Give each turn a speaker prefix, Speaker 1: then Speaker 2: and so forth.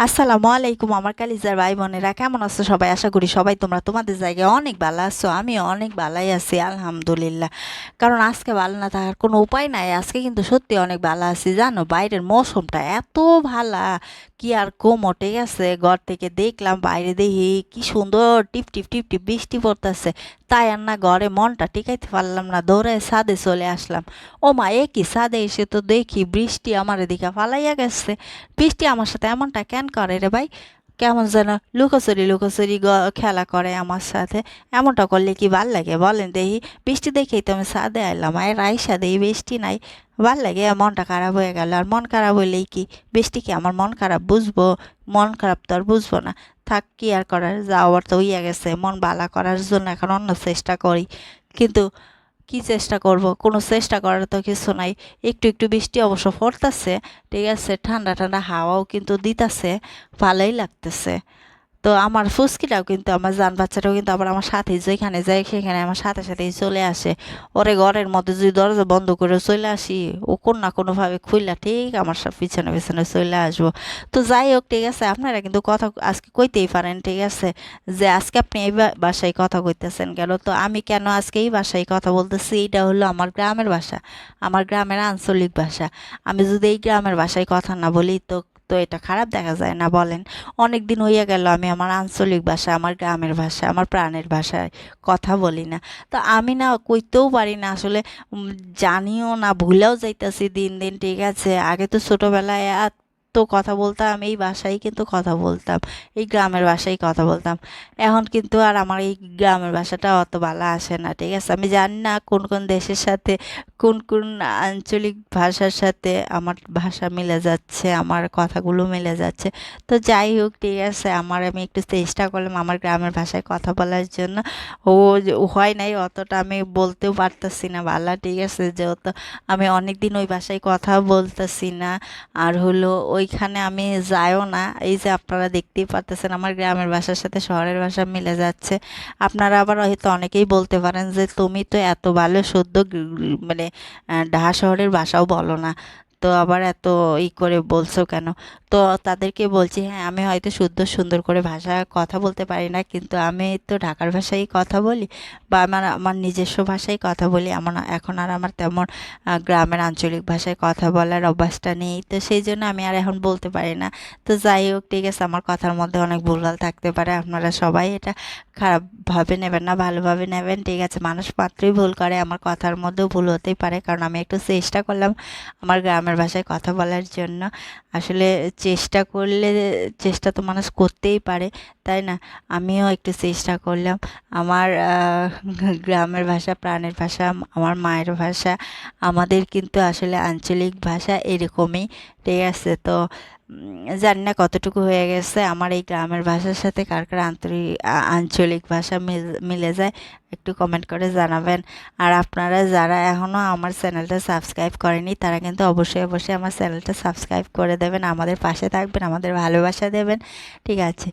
Speaker 1: আসসালামু আলাইকুম আমার কালিজার ভাই বোনেরা, কেমন আছো সবাই? আশা করি সবাই তোমরা তোমাদের জায়গায় অনেক ভালো আছো। আমি অনেক ভালোই আছি আলহামদুলিল্লাহ। কারণ আজকে ভালো না থাকার কোনো উপায় নাই। আজকে কিন্তু সত্যি অনেক ভালো আছি, জানো বাইরের মৌসুমটা এত ভালা, কি আর কমো। ঠিক আছে, ঘর থেকে দেখলাম বাইরে, দেখি কি সুন্দর টিপ টিপ টিপ টিপ বৃষ্টি পড়তেছে। তাই আর না ঘরে মনটা টিকাইতে পারলাম না, দৌড়ে ছাদে চলে আসলাম। ও মা, এ কি, ছাদে এসে তো দেখি বৃষ্টি আমার এদিকে ফালাইয়া গেছে। বৃষ্টি আমার সাথে এমনটা কেন করে রে ভাই? কেমন যেন লুকোচুরি লুকোচুরি খেলা করে আমার সাথে। এমনটা করলে কি ভাল লাগে বলেন দেখি? বৃষ্টি দেখেই তো আমি ছাদে আইলাম, আর রাইসা দেই বৃষ্টি নাই। ভাল লাগে? মনটা খারাপ হয়ে গেল। আর মন খারাপ হইলেই কি বৃষ্টি কি আমার মন খারাপ বুঝবো? মন খারাপ তো আর বুঝবো না। থাক, কি আর করার, যাওয়ার তো হইয়া গেছে। মন ভালা করার জন্য এখন অন্য চেষ্টা করি, কিন্তু কি চেষ্টা করব? কোনো চেষ্টা করার তো কিছু নাই। একটু একটু বৃষ্টি অবশ্য পড়তেছে, ঠিক আছে, ঠান্ডা ঠান্ডা হাওয়াও কিন্তু দিতেছে, ভালোই লাগতেছে। তো আমার ফুসকিটাও কিন্তু, আমার জান বাচ্চাটাও কিন্তু আবার আমার সাথে যেখানে যায় সেখানে আমার সাথে সাথেই চলে আসে। ওরে ঘরের মধ্যে যদি দরজা বন্ধ করে চলে আসি, ও কোন না কোনোভাবে খুললা ঠিক আমার সব পিছনে পিছনে চলে আসবো। তো যাই হোক, ঠিক আছে, আপনারা কিন্তু কথা আজকে কইতেই পারেন, ঠিক আছে, যে আজকে আপনি এই বাসায় কথা কইতেছেন কেন? তো আমি কেন আজকে এই বাসায় কথা বলতেছি, এইটা হলো আমার গ্রামের ভাষা, আমার গ্রামের আঞ্চলিক ভাষা। আমি যদি এই গ্রামের ভাষায় কথা না বলি, তো তো এটা খারাপ দেখা যায় না বলেন? অনেক দিন হইয়া গেল আমি আমার আঞ্চলিক ভাষা, আমার গ্রামের ভাষা, আমার প্রাণের ভাষায় কথা বলি না। তো আমি না কইতেও পারি না আসলে, জানিও না, ভুলেও যাইতাছি দিন দিন, ঠিক আছে। আগে তো ছোটবেলায় এত কথা বলতাম, এই ভাষায় কিন্তু কথা বলতাম, এই গ্রামের ভাষায় কথা বলতাম। এখন কিন্তু আর আমার এই গ্রামের ভাষাটা অত ভালো আসে না, ঠিক আছে। আমি জানি না কোন কোন দেশের সাথে, কোন কোন আঞ্চলিক ভাষার সাথে আমার ভাষা মিলে যাচ্ছে, আমার কথাগুলো মিলে যাচ্ছে। তো যাই হোক, ঠিক আছে, আমি একটু চেষ্টা করলাম আমার গ্রামের ভাষায় কথা বলার জন্য। ও হয় নাই অতটা, আমি বলতেও পারতেছি না বালা, ঠিক আছে, যেহেতু আমি অনেক দিন ওই ভাষায় কথা বলতেছি না। আর হলো ওইখানে আমি যাইও না। এই যে আপনারা দেখতেই পারতেছেন আমার গ্রামের ভাষার সাথে শহরের ভাষা মিলে যাচ্ছে। আপনারা আবার হয়তো অনেকেই বলতে পারেন যে তুমি তো এত ভালো শুদ্ধ মানে ঢাকা শহরের ভাষাও বলো না, তো আবার এত করে বলছো কেন? তো তাদেরকে বলছি, হ্যাঁ, আমি হয়তো শুদ্ধ সুন্দর করে ভাষা কথা বলতে পারি না, কিন্তু আমি তো ঢাকার ভাষায় কথা বলি, বা আমার আমার নিজস্ব ভাষায় কথা বলি। এখন আর আমার তেমন গ্রামের আঞ্চলিক ভাষায় কথা বলার অভ্যাসটা নেই, তো সেই জন্য আমি আর এখন বলতে পারি না। তো যাই হোক, ঠিক আছে, আমার কথার মধ্যে অনেক ভুলভাল থাকতে পারে, আপনারা সবাই এটা খারাপভাবে নেবেন না, ভালোভাবে নেবেন, ঠিক আছে। মানুষ মাত্রই ভুল করে, আমার কথার মধ্যেও ভুল হতেই পারে, কারণ আমি একটু চেষ্টা করলাম আমার গ্রামের ভাষায় কথা বলার জন্য। আসলে চেষ্টা করলে, চেষ্টা তো মানুষ করতেই পারে, তাই না? আমিও একটু চেষ্টা করলাম। আমার গ্রামের ভাষা, প্রাণের ভাষা, আমার মায়ের ভাষা। আমাদের কিন্তু আসলে আঞ্চলিক ভাষা এরকমই, ঠিক আছে। তো জানি না কতটুকু হয়ে গেছে আমার এই গ্রামের ভাষার সাথে, কার কার আঞ্চলিক ভাষা মিলে যায়, একটু কমেন্ট করে জানাবেন। আর আপনারা যারা এখনও আমার চ্যানেলটা সাবস্ক্রাইব করেনি, তারা কিন্তু অবশ্যই অবশ্যই আমার চ্যানেলটা সাবস্ক্রাইব করে দেবেন, আমাদের পাশে থাকবেন, আমাদের ভালোবাসা দেবেন, ঠিক আছে।